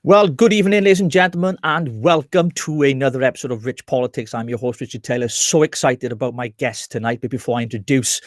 Well, good evening, ladies and gentlemen, and welcome to another episode of Rich Politics. I'm your host, Richard Taylor. So excited about my guest tonight. But before I introduce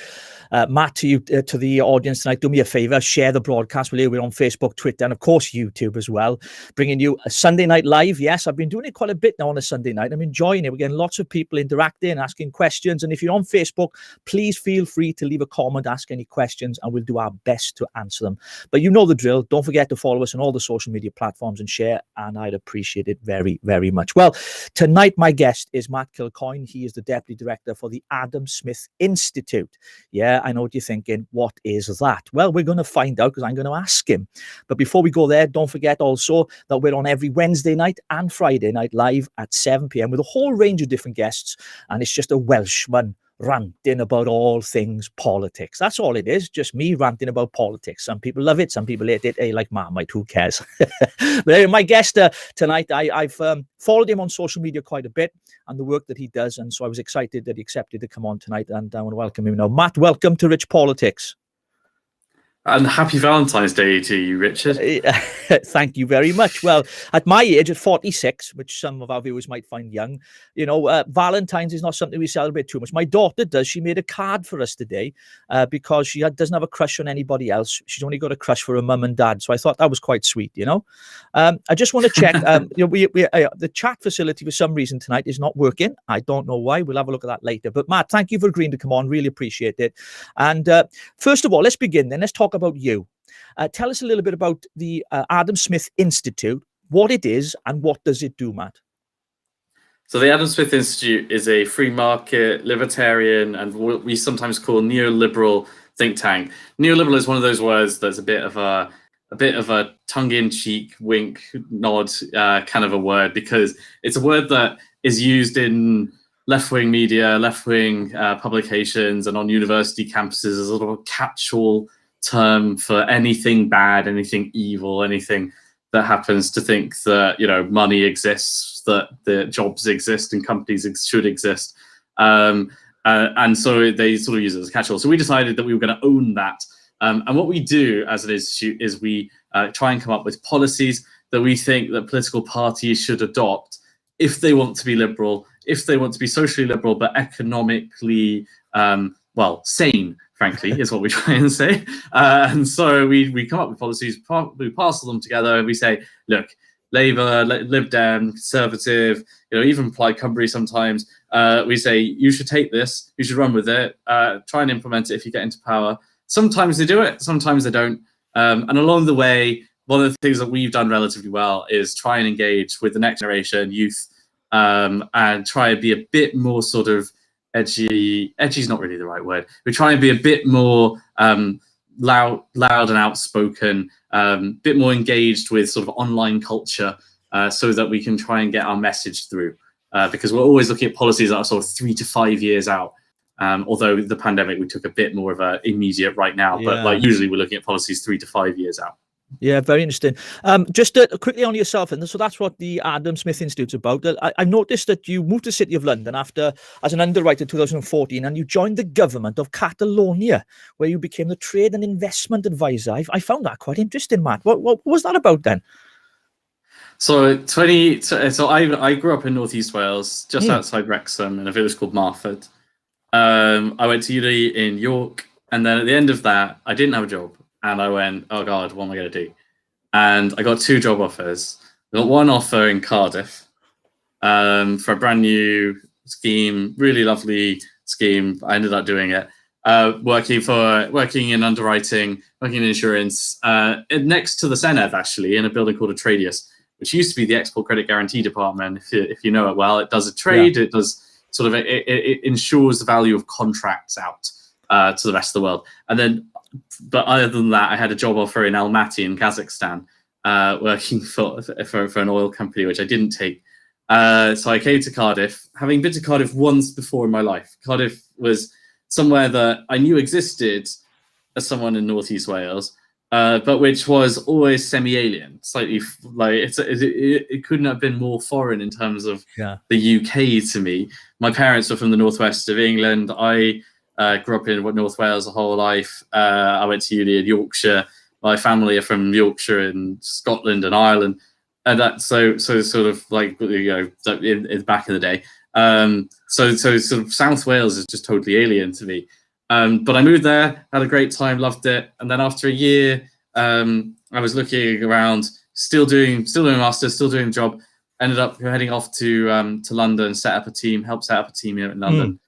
Matt to you, to the audience tonight, do me a favor, share the broadcast with you. We're on Facebook, Twitter, and of course, YouTube as well. Bringing you a Sunday night live. Yes, I've been doing it quite a bit now on a Sunday night. I'm enjoying it. We're getting lots of people interacting, asking questions. And if you're on Facebook, please feel free to leave a comment, ask any questions, and we'll do our best to answer them. But you know the drill. Don't forget to follow us on all the social media platforms and share, and I'd appreciate it very, very much. Well, tonight my guest is Matt Kilcoyne. He is the Deputy Director for the Adam Smith Institute. Yeah, I know what you're thinking. What is that? Well, we're going to find out because I'm going to ask him. But before we go there, don't forget also that we're on every Wednesday night and Friday night live at 7 p.m. with a whole range of different guests, and it's just a Welshman ranting about all things politics. That's all it is, just me ranting about politics. Some people love it, some people hate it. Hey, like Marmite, who cares? But anyway, my guest tonight, I've followed him on social media quite a bit and the work that he does, and so I was excited that he accepted to come on tonight, and I want to welcome him now. Matt, welcome to Rich Politics. And happy Valentine's Day to you, Richard. Thank you very much. Well, at my age, at 46, which some of our viewers might find young, you know, Valentine's is not something we celebrate too much. My daughter does. She made a card for us today because she doesn't have a crush on anybody else. She's only got a crush for her mum and dad. So I thought that was quite sweet, you know. I just want to check. You know, the chat facility for some reason tonight is not working. I don't know why. We'll have a look at that later. But Matt, thank you for agreeing to come on. Really appreciate it. And first of all, let's begin then. Let's talk about you. Tell us a little bit about the Adam Smith Institute, what it is and what does it do, Matt? So the Adam Smith Institute is a free market, libertarian, and what we sometimes call neoliberal think tank. Neoliberal is one of those words that's a bit of a tongue-in-cheek wink nod kind of a word, because it's a word that is used in left-wing media, left-wing publications, and on university campuses as a sort of catch-all term for anything bad, anything evil, anything that happens to think that, you know, money exists, that the jobs exist and companies should exist. And so they sort of use it as a catch-all. So we decided that we were going to own that. And what we do as an institute is we try and come up with policies that we think that political parties should adopt if they want to be liberal, if they want to be socially liberal, but economically, well, sane, frankly, is what we try and say. And so we come up with policies, we parcel them together, and we say, look, Labour, Lib Dem, Conservative, you know, even Plaid Cymru sometimes, we say, you should take this, you should run with it, try and implement it if you get into power. Sometimes they do it, sometimes they don't. And along the way, one of the things that we've done relatively well is try and engage with the next generation, youth, and try and be a bit more sort of edgy is not really the right word. We try and be a bit more loud and outspoken, bit more engaged with sort of online culture, so that we can try and get our message through. Because we're always looking at policies that are sort of 3 to 5 years out. Although the pandemic, we took a bit more of a immediate right now, but like usually we're looking at policies 3 to 5 years out. Yeah, very interesting. Just quickly on yourself, and so that's what the Adam Smith Institute's about. I noticed that you moved to the City of London as an underwriter in 2014, and you joined the Government of Catalonia, where you became the Trade and Investment Advisor. I found that quite interesting, Matt. What was that about then? So I grew up in Northeast Wales, just outside Wrexham, in a village called Marford. I went to uni in York, and then at the end of that, I didn't have a job. And I went, oh God, what am I going to do? And I got 2 job offers. I got one offer in Cardiff for a brand new scheme, really lovely scheme. I ended up doing it, working in underwriting, working in insurance, next to the Senedd, actually, in a building called Atradius, which used to be the Export Credit Guarantee Department. If you know it well, it does a trade. Yeah. It does sort of it ensures the value of contracts out to the rest of the world, and then. But other than that, I had a job offer in Almaty in Kazakhstan, working for an oil company, which I didn't take. So I came to Cardiff, having been to Cardiff once before in my life. Cardiff was somewhere that I knew existed as someone in Northeast Wales, but which was always semi-alien, slightly like it couldn't have been more foreign in terms of the UK to me. My parents were from the northwest of England. I grew up in North Wales the whole life. I went to uni in Yorkshire. My family are from Yorkshire and Scotland and Ireland. and that so sort of like, in back in the day. So sort of South Wales is just totally alien to me. But I moved there, had a great time, loved it, and then after a year, I was looking around, still doing a master's, still doing a job. Ended up heading off to London, helped set up a team here in London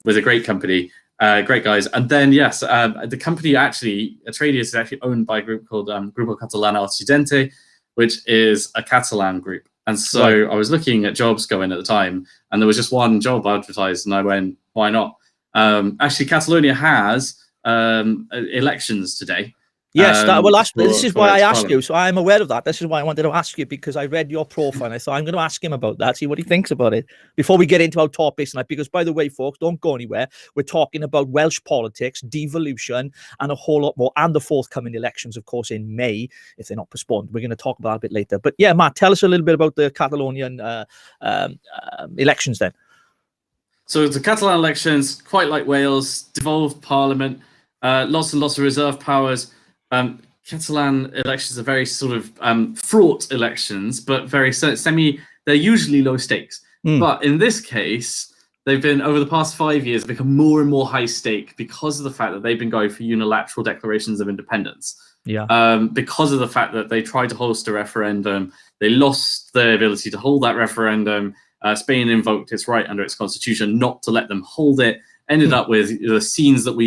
with a great company, great guys. And then yes, the company actually, Atradius, is actually owned by a group called Grupo Catalana Occidente, which is a Catalan group. And so I was looking at jobs going at the time, and there was just one job advertised, and I went, why not? Actually, Catalonia has elections today. Yes, this is why I asked you. So I'm aware of that. This is why I wanted to ask you, because I read your profile and I thought I'm going to ask him about that, see what he thinks about it before we get into our topics tonight. Because, by the way, folks, don't go anywhere. We're talking about Welsh politics, devolution, and a whole lot more, and the forthcoming elections, of course, in May, if they're not postponed. We're going to talk about that a bit later. But yeah, Matt, tell us a little bit about the Catalonian elections then. So the Catalan elections, quite like Wales, devolved parliament, lots and lots of reserve powers. Catalan elections are very sort of fraught elections, but very they're usually low stakes. But in this case, they've been, over the past 5 years, become more and more high stake because of the fact that they've been going for unilateral declarations of independence. Because of the fact that they tried to host a referendum, they lost their ability to hold that referendum. Spain invoked its right under its constitution not to let them hold it. Ended up with the scenes that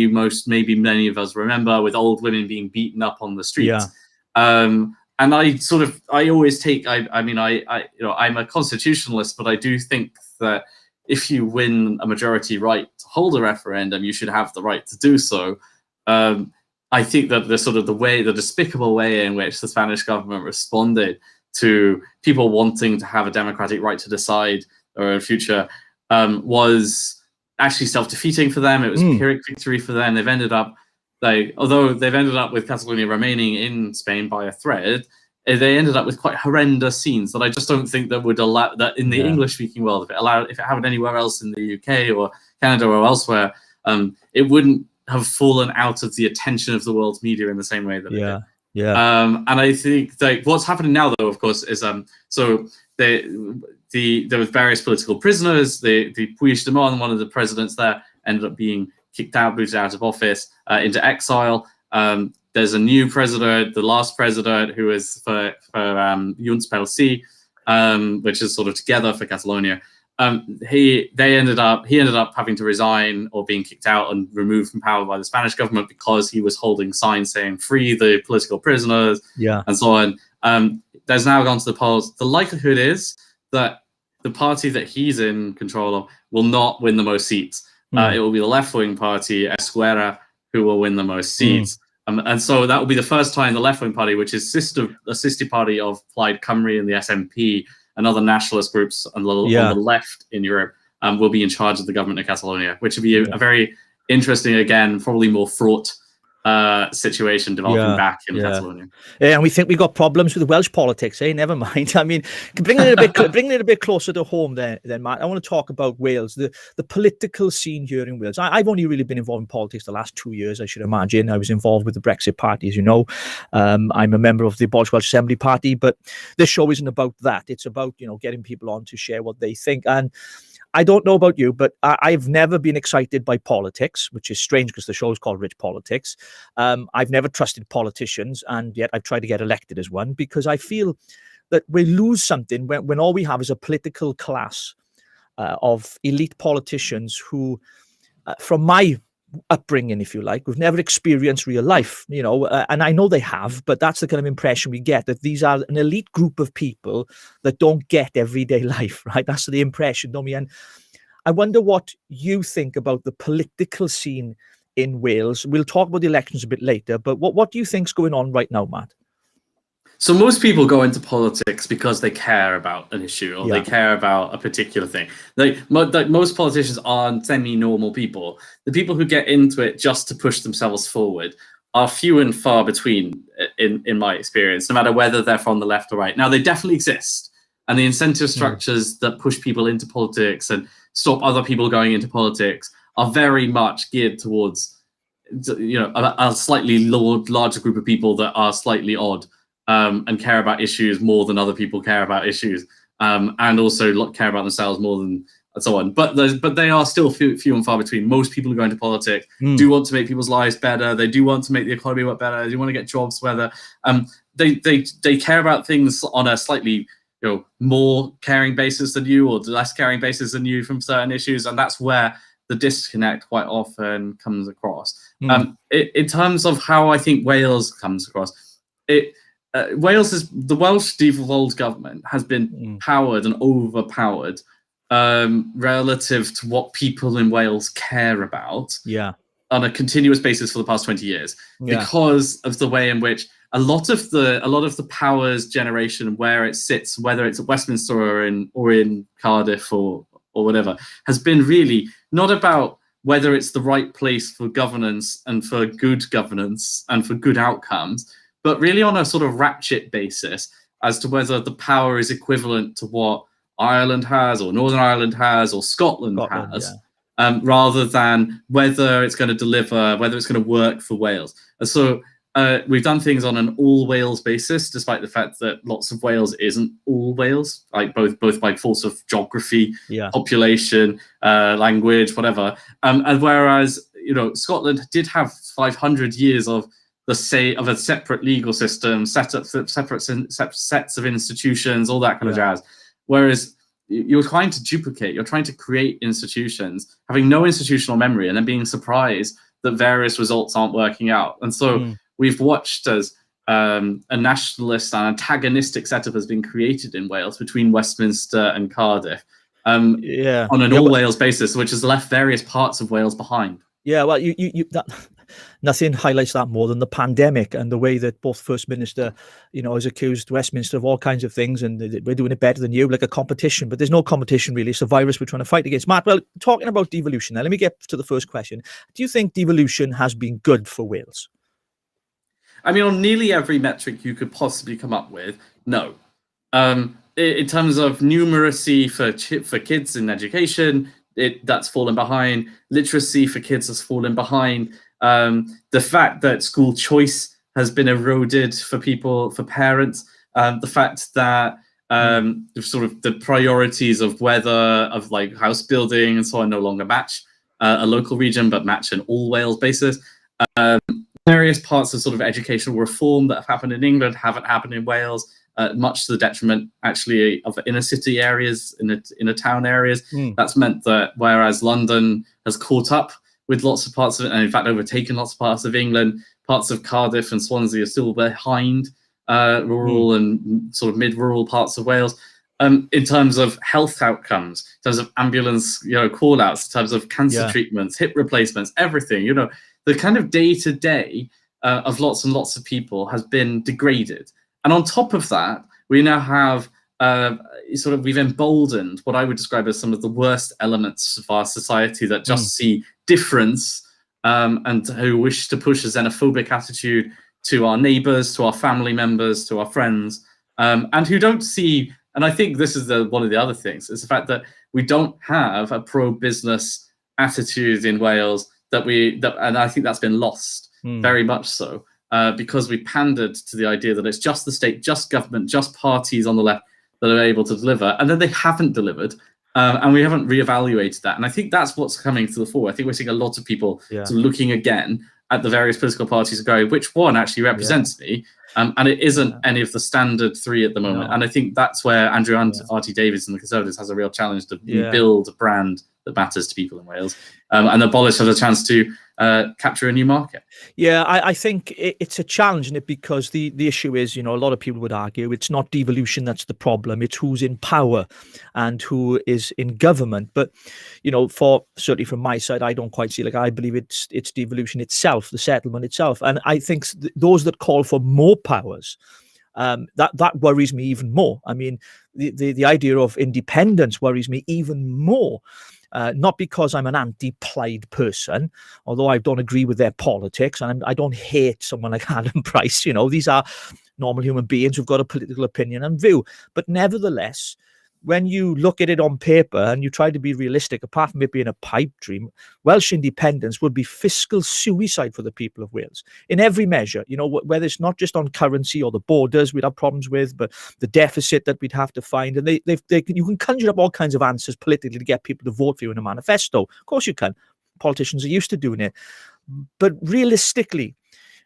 maybe many of us remember, with old women being beaten up on the streets. And I always take, I'm a constitutionalist, but I do think that if you win a majority right to hold a referendum, you should have the right to do so. I think that the despicable way in which the Spanish government responded to people wanting to have a democratic right to decide or a future was actually self-defeating for them. It was a Pyrrhic victory for them. Although they've ended up with Catalonia remaining in Spain by a thread, they ended up with quite horrendous scenes that I just don't think that would allow that in the English-speaking world. If it happened anywhere else in the UK or Canada or elsewhere, it wouldn't have fallen out of the attention of the world's media in the same way that it did. And I think what's happening now, though, of course, is there was various political prisoners. The Puigdemont, one of the presidents there, ended up being kicked out, booted out of office, into exile. There's a new president, the last president, who is for Junts pel Sí, which is sort of Together for Catalonia. He ended up having to resign or being kicked out and removed from power by the Spanish government because he was holding signs saying "Free the political prisoners," and so on. There's now gone to the polls. The likelihood is that the party that he's in control of will not win the most seats. It will be the left-wing party, Esquerra, who will win the most seats. And so that will be the first time the left-wing party, which is a sister party of Plaid Cymru and the SNP and other nationalist groups on the left in Europe, will be in charge of the government of Catalonia, which would be a very interesting, again, probably more fraught situation developing back in Catalonia. Yeah, and we think we got problems with Welsh politics, eh? Never mind. I mean, bringing it a bit closer to home then, Matt, I want to talk about Wales, the political scene here in Wales. I've only really been involved in politics the last 2 years, I should imagine. I was involved with the Brexit party, as you know. I'm a member of the Welsh Assembly Party, but this show isn't about that. It's about, getting people on to share what they think. And I don't know about you, but I've never been excited by politics, which is strange because the show is called Rich Politics. I've never trusted politicians, and yet I've tried to get elected as one, because I feel that we lose something when all we have is a political class of elite politicians who, from my upbringing, if you like, who've never experienced real life, and I know they have, but that's the kind of impression we get, that these are an elite group of people that don't get everyday life, right? That's the impression, don't we? And I wonder what you think about the political scene in Wales. We'll talk about the elections a bit later, but what do you think's going on right now, Matt? So most people go into politics because they care about an issue or they care about a particular thing. Most politicians aren't semi-normal people. The people who get into it just to push themselves forward are few and far between, in my experience, no matter whether they're from the left or right. Now, they definitely exist. And the incentive structures that push people into politics and stop other people going into politics are very much geared towards, a slightly larger group of people that are slightly odd. and care about issues more than other people care about issues, and also care about themselves more than and so on. But they are still few and far between. Most people who go into politics do want to make people's lives better. They do want to make the economy work better. They want to get jobs better. They care about things on a slightly more caring basis than you, or less caring basis than you from certain issues, and that's where the disconnect quite often comes across. In terms of how I think Wales comes across, the Welsh devolved government has been powered and overpowered relative to what people in Wales care about on a continuous basis for the past 20 years, because of the way in which a lot of the powers generation, where it sits, whether it's at Westminster or in Cardiff or whatever, has been really not about whether it's the right place for governance and for good governance and for good outcomes, but really on a sort of ratchet basis as to whether the power is equivalent to what Ireland has, or Northern Ireland has, or Scotland has, rather than whether it's going to deliver, whether it's going to work for Wales. And so we've done things on an all Wales basis, despite the fact that lots of Wales isn't all Wales, like both by force of geography, population, language, whatever. And whereas Scotland did have 500 years of a separate legal system, separate sets of institutions, all that kind of jazz. Whereas you're trying to duplicate, you're trying to create institutions, having no institutional memory, and then being surprised that various results aren't working out. And so we've watched as a nationalist and antagonistic setup has been created in Wales between Westminster and Cardiff on an all Wales basis, which has left various parts of Wales behind. Yeah, well, nothing highlights that more than the pandemic and the way that both First Minister, has accused Westminster of all kinds of things, and we're doing it better than you, like a competition. But there's no competition really. It's a virus we're trying to fight against. Matt, well, talking about devolution, now let me get to the first question. Do you think devolution has been good for Wales? I mean, on nearly every metric you could possibly come up with, no. In terms of numeracy for kids in education, that's fallen behind. Literacy for kids has fallen behind. The fact that school choice has been eroded for parents. The fact that sort of the priorities of like house building and so on no longer match a local region, but match an all Wales basis. Various parts of sort of educational reform that have happened in England haven't happened in Wales, much to the detriment actually of inner city areas, inner town areas. That's meant that whereas London has caught up with lots of parts of it, and in fact overtaken lots of parts of England, parts of Cardiff and Swansea are still behind rural and sort of mid-rural parts of Wales. In terms of health outcomes, in terms of ambulance, call-outs, in terms of cancer treatments, hip replacements, everything, the kind of day-to-day of lots and lots of people has been degraded. And on top of that, we now have we've emboldened what I would describe as some of the worst elements of our society that just see difference and who wish to push a xenophobic attitude to our neighbours, to our family members, to our friends, and who don't see. And I think this is one of the other things, is the fact that we don't have a pro-business attitude in Wales and I think that's been lost very much so because we pandered to the idea that it's just the state, just government, just parties on the left that are able to deliver, and then they haven't delivered, and we haven't reevaluated that. And I think that's what's coming to the fore. I think we're seeing a lot of people sort of looking again at the various political parties and going, which one actually represents me? And it isn't any of the standard three at the moment. No. And I think that's where Andrew R.T. Davies and the Conservatives has a real challenge to build a brand that matters to people in Wales, and abolish has a chance to capture a new market. Yeah, I think it's a challenge in it, because the issue is, a lot of people would argue it's not devolution that's the problem, it's who's in power and who is in government. But certainly from my side, I don't quite see, I believe it's devolution itself, the settlement itself. And I think those that call for more powers, that worries me even more. I mean, the idea of independence worries me even more. Not because I'm an anti-Plaid person, although I don't agree with their politics, and I don't hate someone like Adam Price. These are normal human beings who've got a political opinion and view. But nevertheless, when you look at it on paper and you try to be realistic, apart from it being a pipe dream, Welsh independence would be fiscal suicide for the people of Wales in every measure. Whether it's not just on currency or the borders we'd have problems with, but the deficit that we'd have to find. And you can conjure up all kinds of answers politically to get people to vote for you in a manifesto. Of course you can. Politicians are used to doing it. But realistically,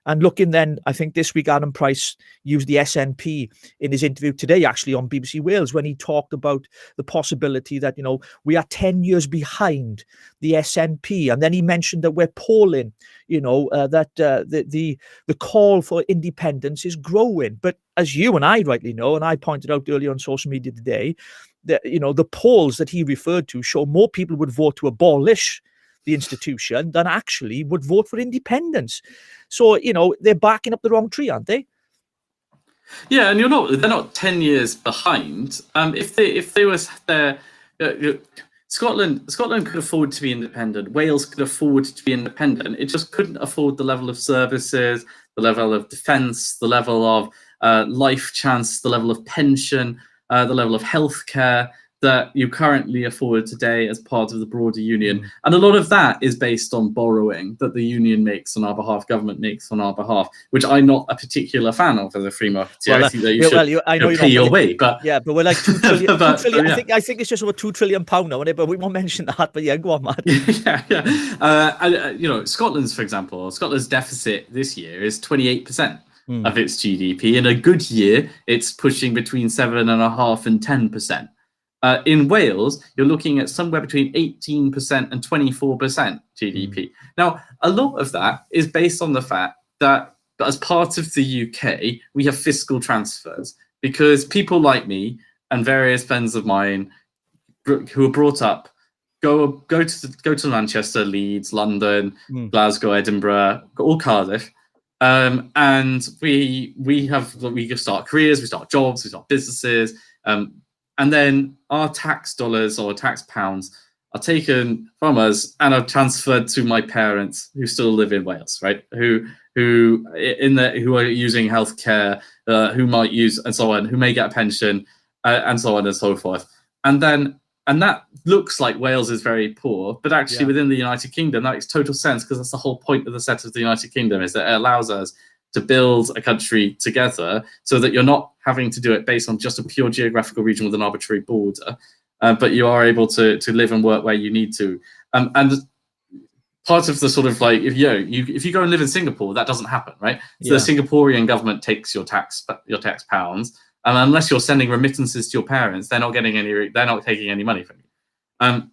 and looking then, I think this week Adam Price used the SNP in his interview today, actually on BBC Wales, when he talked about the possibility that, we are 10 years behind the SNP. And then he mentioned that we're polling, that the call for independence is growing. But as you and I rightly know, and I pointed out earlier on social media today, that, the polls that he referred to show more people would vote to abolish the institution than actually would vote for independence. So, they're backing up the wrong tree, aren't they? Yeah, and they're not 10 years behind. If they were there, Scotland could afford to be independent. Wales could afford to be independent. It just couldn't afford the level of services, the level of defence, the level of life chance, the level of pension, the level of healthcare that you currently afford today as part of the broader union. And a lot of that is based on borrowing that the union makes on our behalf, government makes on our behalf, which I'm not a particular fan of as a free marketeer. I think that you should pay your way. But yeah, but we're like 2 trillion. 2 trillion. Yeah. I think it's just over £2 trillion now, but we won't mention that. But yeah, go on, Matt. Scotland's, for example, Scotland's deficit this year is 28% of its GDP. In a good year, it's pushing between 7.5% and 10%. In Wales, you're looking at somewhere between 18% and 24% GDP. Now, a lot of that is based on the fact that as part of the UK, we have fiscal transfers because people like me and various friends of mine who are brought up go to Manchester, Leeds, London, Glasgow, Edinburgh, or Cardiff. And we start careers, we start jobs, we start businesses. And then our tax dollars or tax pounds are taken from us and are transferred to my parents who still live in Wales, right? Who are using healthcare, who might use and so on, who may get a pension, and so on and so forth. And that looks like Wales is very poor, but actually within the United Kingdom that makes total sense because that's the whole point of the set of the United Kingdom is that it allows us to build a country together so that you're not having to do it based on just a pure geographical region with an arbitrary border, but you are able to live and work where you need to. And part of the sort of like, if you go and live in Singapore, that doesn't happen, right? So the Singaporean government takes your tax pounds, and unless you're sending remittances to your parents, they're not taking any money from you.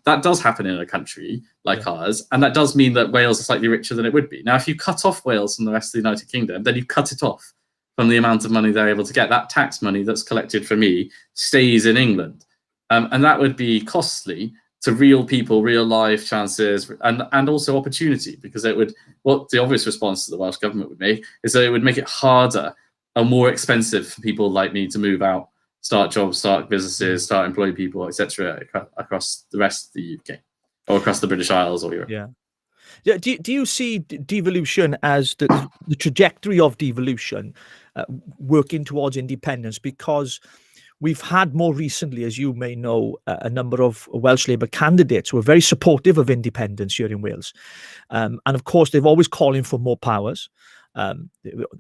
That does happen in a country like ours, and that does mean that Wales is slightly richer than it would be. Now, if you cut off Wales from the rest of the United Kingdom, then you cut it off from the amount of money they're able to get. That tax money that's collected for me stays in England, and that would be costly to real people, real life chances, and also opportunity, because what the obvious response that the Welsh government would make is that it would make it harder and more expensive for people like me to move out, start jobs, start businesses, start employing people, etc., across the rest of the UK or across the British Isles or Europe. Yeah. Do you see devolution as the trajectory of devolution working towards independence? Because we've had more recently, as you may know, a number of Welsh Labour candidates who are very supportive of independence here in Wales. And of course, they've always calling for more powers.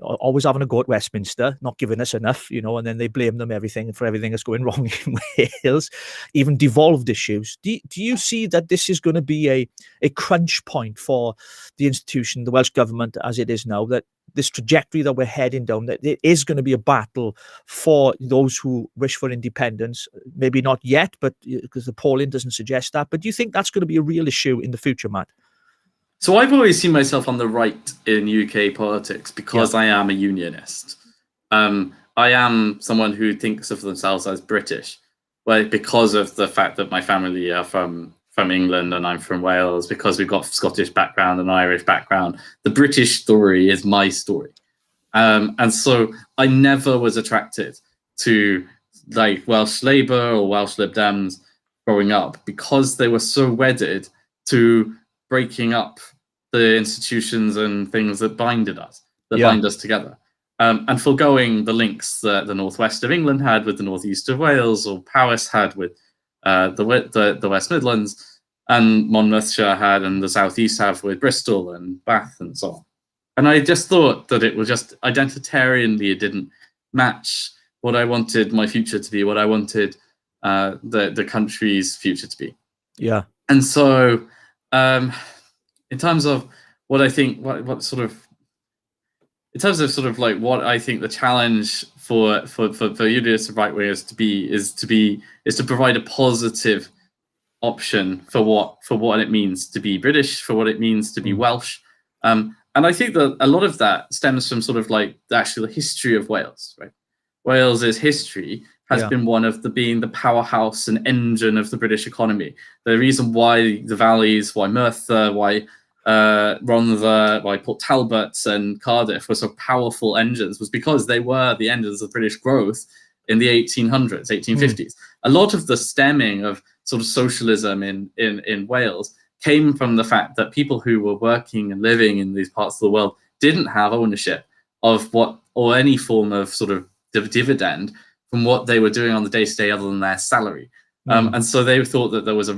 Always having a go at Westminster, not giving us enough, and then they blame them for everything that's going wrong in Wales, even devolved issues. Do you see that this is going to be a crunch point for the institution, the Welsh government as it is now, that this trajectory that we're heading down, that it is going to be a battle for those who wish for independence? Maybe not yet, but because the polling doesn't suggest that. But do you think that's going to be a real issue in the future, Matt? So I've always seen myself on the right in UK politics because I am a unionist. I am someone who thinks of themselves as British, because of the fact that my family are from England and I'm from Wales, because we've got Scottish background and Irish background. The British story is my story. And so I never was attracted to like Welsh Labour or Welsh Lib Dems growing up because they were so wedded to breaking up the institutions and things that bind us together. and foregoing the links that the northwest of England had with the northeast of Wales, or Powys had with the West Midlands, and Monmouthshire had, and the southeast have with Bristol and Bath and so on. And I just thought that it was just identitarianly, it didn't match what I wanted my future to be, what I wanted the country's future to be. Yeah. And so, in terms of what I think, what sort of, in terms of sort of like what I think the challenge for unionists right wingers is to provide a positive option for what it means to be British, for what it means to be Welsh, and I think that a lot of that stems from sort of like the history of Wales, right? Wales's history has been one of being the powerhouse and engine of the British economy. The reason why the valleys, why Merthyr, why Rhondda, why Port Talbot and Cardiff were so powerful engines was because they were the engines of British growth in the 1800s, 1850s. A lot of the stemming of sort of socialism in Wales came from the fact that people who were working and living in these parts of the world didn't have ownership of or any form of sort of dividend from what they were doing on the day-to-day other than their salary. And so they thought that there was a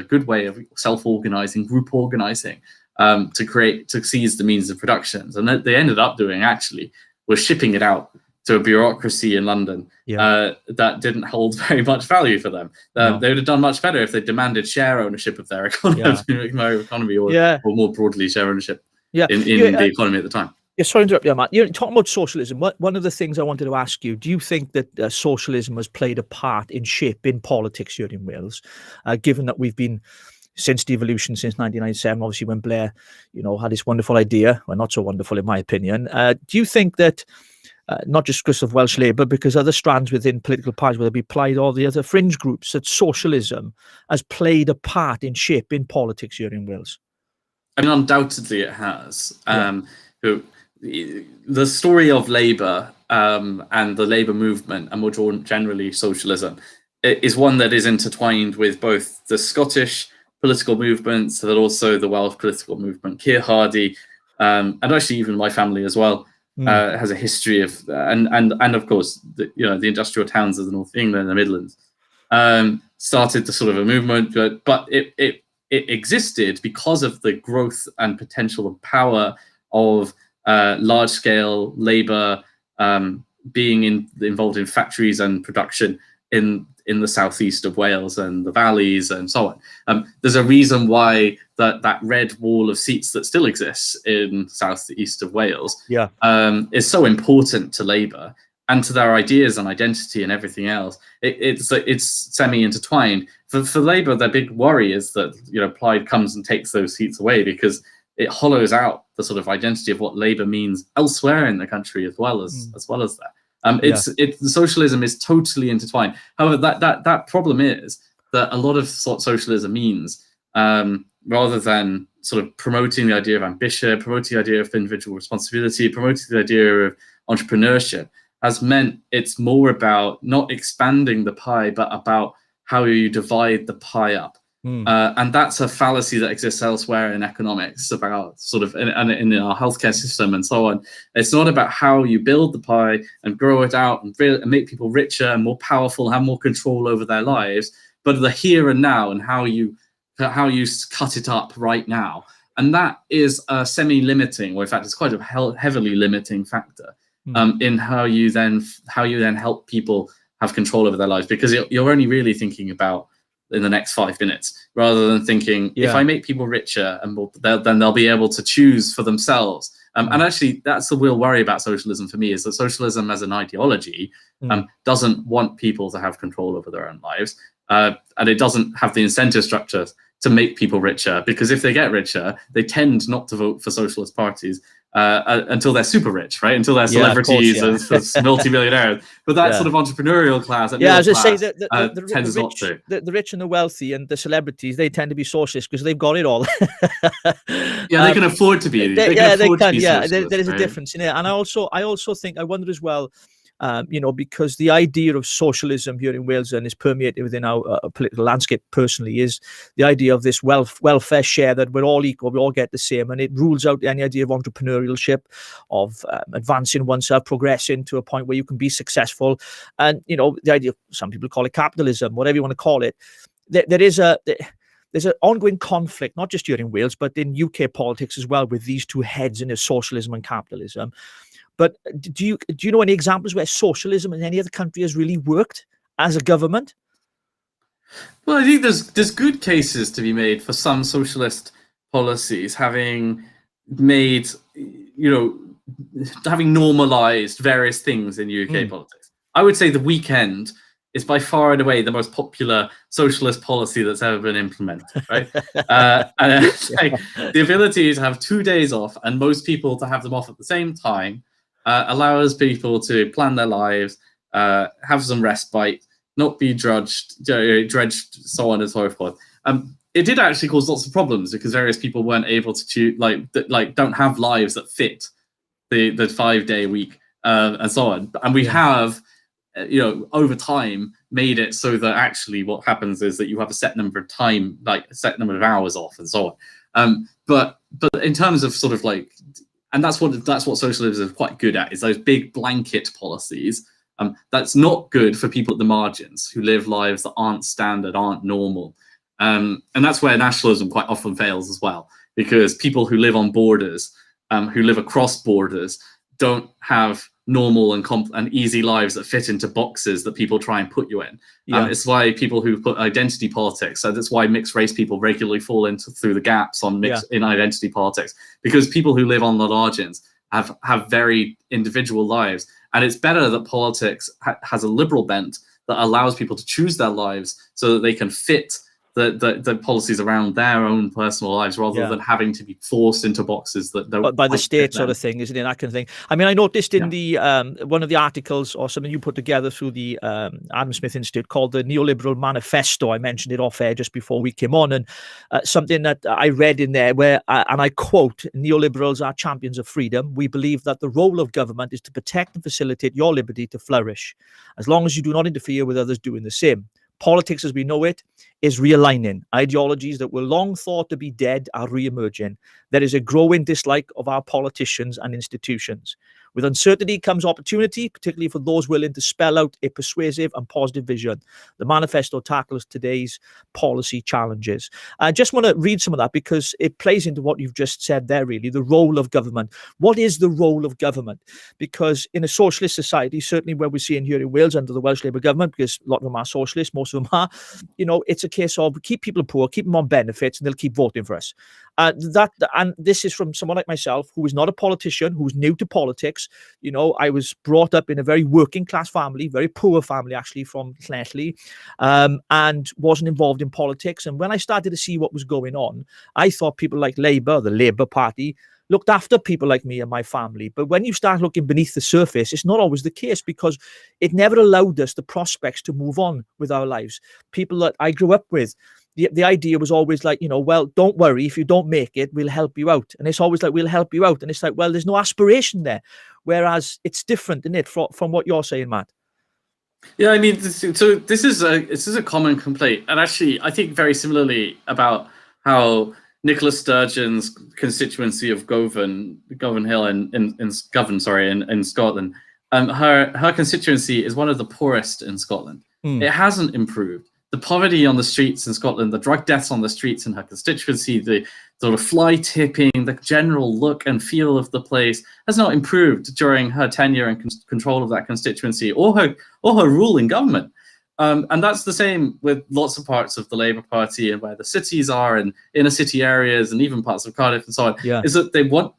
good way of self-organizing, group organizing, to seize the means of production. And that they ended up doing actually was shipping it out to a bureaucracy in London that didn't hold very much value for them. They would have done much better if they demanded share ownership of their economy, or more broadly share ownership in the economy at the time. Yeah, sorry to interrupt you, Matt. You're talking about socialism. One of the things I wanted to ask you, do you think that socialism has played a part in shaping politics here in Wales, given that we've been, since devolution, since 1997, obviously when Blair, had this wonderful idea, well, not so wonderful in my opinion. Do you think that, not just because of Welsh Labour, because other strands within political parties, whether it be Plaid or the other fringe groups, that socialism has played a part in shaping politics here in Wales? I mean, undoubtedly it has. The story of Labour and the Labour movement, and more generally socialism, is one that is intertwined with both the Scottish political movements, but also the Welsh political movement. Keir Hardie, and actually even my family as well, has a history of, and of course, the industrial towns of the North of England and the Midlands started the sort of a movement, but it existed because of the growth and potential and power of large-scale labour being involved in factories and production in the southeast of Wales and the valleys and so on. There's a reason why that red wall of seats that still exists in southeast of Wales is so important to Labour and to their ideas and identity and everything else. It's semi-intertwined. For Labour, their big worry is that Plaid comes and takes those seats away, because it hollows out the sort of identity of what Labour means elsewhere in the country as well as that. Socialism is totally intertwined. However, that problem is that a lot of socialism means, rather than sort of promoting the idea of ambition, promoting the idea of individual responsibility, promoting the idea of entrepreneurship, has meant it's more about not expanding the pie, but about how you divide the pie up. And that's a fallacy that exists elsewhere in economics, about sort of in our healthcare system and so on. It's not about how you build the pie and grow it out and make people richer and more powerful, have more control over their lives, but the here and now and how you cut it up right now. And that is a semi-limiting, or in fact, it's quite a heavily limiting factor in how you then help people have control over their lives, because you're only really thinking about in the next 5 minutes, rather than thinking, if I make people richer and more, then they'll be able to choose for themselves. And actually, that's the real worry about socialism for me, is that socialism as an ideology doesn't want people to have control over their own lives. And it doesn't have the incentive structures to make people richer, because if they get richer, they tend not to vote for socialist parties until they're super rich, right? Until they're celebrities and multi-millionaires. But that sort of entrepreneurial class, I was going to say tends not to. The rich and the wealthy and the celebrities, they tend to be socialists because they've got it all. They can afford to be. There is a difference in it. And I also think, I wonder as well, because the idea of socialism here in Wales and is permeated within our political landscape personally is the idea of this welfare share, that we're all equal, we all get the same, and it rules out any idea of entrepreneurship, of advancing oneself, progressing to a point where you can be successful. And, the idea, some people call it capitalism, whatever you want to call it. There's an ongoing conflict, not just here in Wales, but in UK politics as well, with these two heads in socialism and capitalism. But do you know any examples where socialism in any other country has really worked as a government? Well, I think there's good cases to be made for some socialist policies having made, having normalized various things in UK politics. I would say the weekend is by far and away the most popular socialist policy that's ever been implemented, right? And the ability to have 2 days off, and most people to have them off at the same time, allows people to plan their lives, have some respite, not be dredged, so on and so forth. It did actually cause lots of problems because various people weren't able to choose, don't have lives that fit the 5-day week and so on. And we have, over time made it so that actually what happens is that you have a set number of time, like a set number of hours off and so on. But in terms of sort of and that's what socialism is quite good at, is those big blanket policies. That's not good for people at the margins who live lives that aren't standard, aren't normal. And that's where nationalism quite often fails as well, because people who live on borders, who live across borders, don't have normal and easy lives that fit into boxes that people try and put you in. It's why people who put identity politics, so that's why mixed race people regularly fall through the gaps in identity politics, because people who live on the margins have very individual lives. And it's better that politics has a liberal bent that allows people to choose their lives so that they can fit the policies around their own personal lives, rather than having to be forced into boxes that don't. By the state sort of thing, isn't it? That kind of thing. I mean, I noticed in the one of the articles or something you put together through the Adam Smith Institute called the Neoliberal Manifesto. I mentioned it off air just before we came on, and something that I read in there where, and I quote, "Neoliberals are champions of freedom. We believe that the role of government is to protect and facilitate your liberty to flourish, as long as you do not interfere with others doing the same. Politics as we know it is realigning. Ideologies that were long thought to be dead are re-emerging. There is a growing dislike of our politicians and institutions. With uncertainty comes opportunity, particularly for those willing to spell out a persuasive and positive vision. The manifesto tackles today's policy challenges." I just want to read some of that because it plays into what you've just said there, really, the role of government. What is the role of government? Because in a socialist society, certainly where we're seeing here in Wales under the Welsh Labour government, because a lot of them are socialists, most of them are, it's a case of keep people poor, keep them on benefits, and they'll keep voting for us. And this is from someone like myself, who is not a politician, who's new to politics. I was brought up in a very working class family, very poor family, actually, from Llanelli, and wasn't involved in politics. And when I started to see what was going on, I thought people like Labour, the Labour Party, looked after people like me and my family. But when you start looking beneath the surface, it's not always the case, because it never allowed us the prospects to move on with our lives. People that I grew up with, the idea was always like, well, don't worry, if you don't make it, we'll help you out. And it's always like, we'll help you out. And it's like, well, there's no aspiration there. Whereas it's different, isn't it, from what you're saying, Matt? Yeah, I mean, this is a common complaint. And actually, I think very similarly about how Nicola Sturgeon's constituency of Govan Hill in Scotland, her constituency is one of the poorest in Scotland. It hasn't improved. The poverty on the streets in Scotland, the drug deaths on the streets in her constituency, the sort of fly tipping, the general look and feel of the place has not improved during her tenure and control of that constituency or her rule in government. And that's the same with lots of parts of the Labour Party and where the cities are and inner city areas and even parts of Cardiff and so on, is that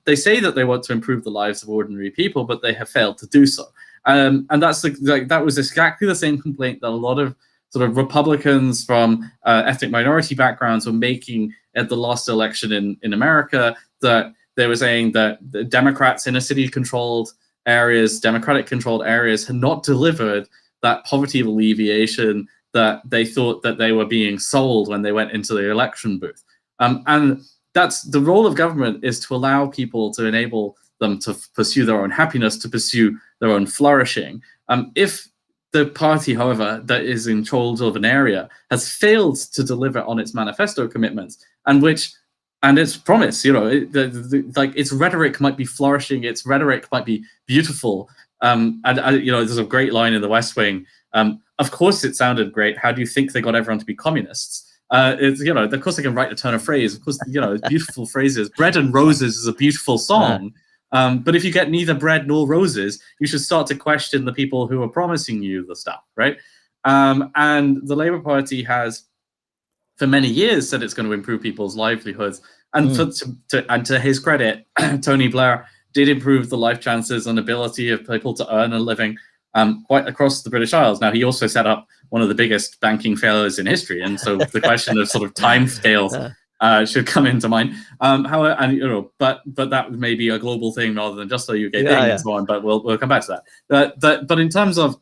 they say that they want to improve the lives of ordinary people, but they have failed to do so. And that was exactly the same complaint that a lot of sort of Republicans from ethnic minority backgrounds were making at the last election in America, that they were saying that the Democrats in city-controlled areas, Democratic-controlled areas, had not delivered that poverty alleviation that they thought that they were being sold when they went into the election booth. And that's the role of government, is to allow people, to enable them to pursue their own happiness, to pursue their own flourishing. If the party, however, that is in charge of an area has failed to deliver on its manifesto commitments, and its promise, like its rhetoric might be flourishing, its rhetoric might be beautiful. There's a great line in The West Wing. Of course, it sounded great. How do you think they got everyone to be communists? Of course they can write a turn of phrase. Of course, beautiful phrases. Bread and Roses is a beautiful song. But if you get neither bread nor roses, you should start to question the people who are promising you the stuff, right? And the Labour Party has, for many years, said it's going to improve people's livelihoods. And to his credit, Tony Blair did improve the life chances and ability of people to earn a living quite across the British Isles. Now, he also set up one of the biggest banking failures in history, and so the question of sort of timescales should come into mind. However, but that may be a global thing rather than just a UK thing and so on. But we'll come back to that. But in terms of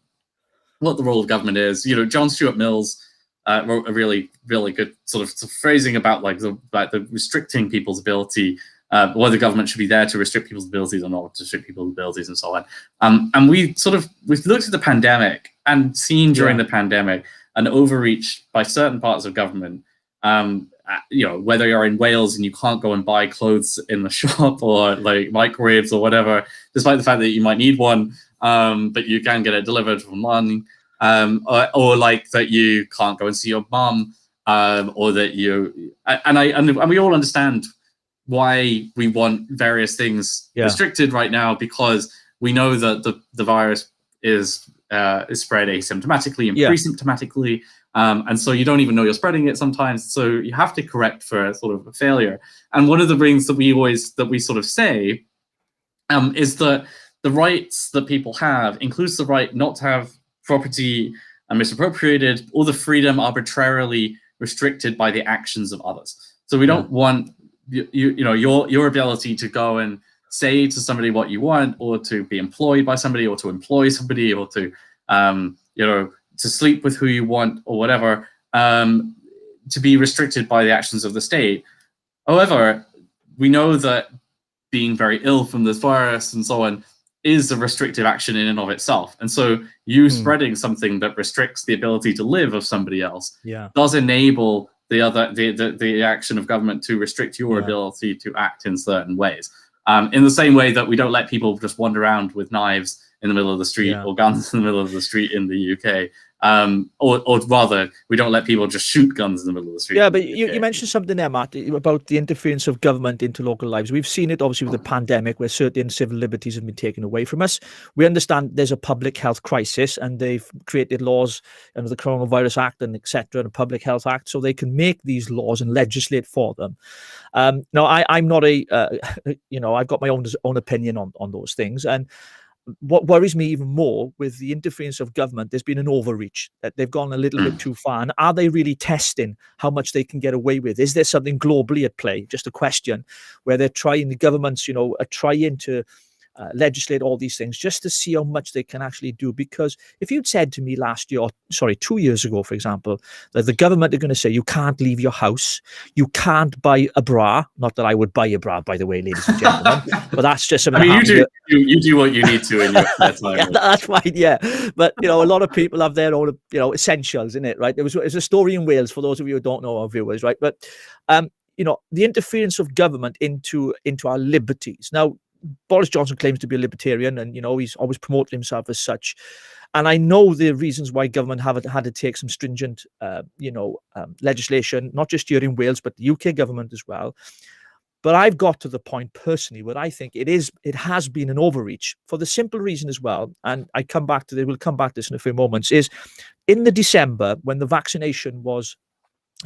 what the role of government is, John Stuart Mills wrote a really, really good sort of phrasing about the restricting people's ability, whether the government should be there to restrict people's abilities or not to restrict people's abilities and so on. And we've looked at the pandemic and seen during the pandemic an overreach by certain parts of government. Whether you're in Wales and you can't go and buy clothes in the shop or like microwaves or whatever, despite the fact that you might need one, but you can get it delivered from London, or like that you can't go and see your mum, or that and we all understand why we want various things restricted right now, because we know that the virus is spread asymptomatically and pre-symptomatically. And so you don't even know you're spreading it sometimes. So you have to correct for sort of a failure. And one of the things that we sort of say is that the rights that people have includes the right not to have property misappropriated or the freedom arbitrarily restricted by the actions of others. So we don't want your ability to go and say to somebody what you want, or to be employed by somebody, or to employ somebody, or to to sleep with who you want or whatever, to be restricted by the actions of the state. However, we know that being very ill from this virus and so on is a restrictive action in and of itself. And so you spreading something that restricts the ability to live of somebody else does enable the action of government to restrict your ability to act in certain ways. In the same way that we don't let people just wander around with knives in the middle of the street or guns in the middle of the street in the UK. Or rather, we don't let people just shoot guns in the middle of the street. Yeah, but you mentioned something there, Matt, about the interference of government into local lives. We've seen it, obviously, with the pandemic, where certain civil liberties have been taken away from us. We understand there's a public health crisis, and they've created laws under the Coronavirus Act and etc., and the Public Health Act, so they can make these laws and legislate for them. Now, I'm not I've got my own opinion on those things, and what worries me even more with the interference of government, there's been an overreach, that they've gone a little bit too far. And are they really testing how much they can get away with? Is there something globally at play? Just a question where the governments, are trying to legislate all these things just to see how much they can actually do. Because if you'd said to me 2 years ago, for example, that the government are going to say you can't leave your house, you can't buy a bra, not that I would buy a bra, by the way, ladies and gentlemen, but that's just something. You do what you need to in your spare time. That's right, but a lot of people have their own essentials in it, right? There was a story in Wales, for those of you who don't know, our viewers, right? But the interference of government into our liberties. Now, Boris Johnson claims to be a libertarian, and he's always promoted himself as such. And I know the reasons why government have had to take some stringent, legislation, not just here in Wales, but the UK government as well. But I've got to the point personally where I think it has been an overreach, for the simple reason as well. And we'll come back to this in a few moments. Is in the December when the vaccination was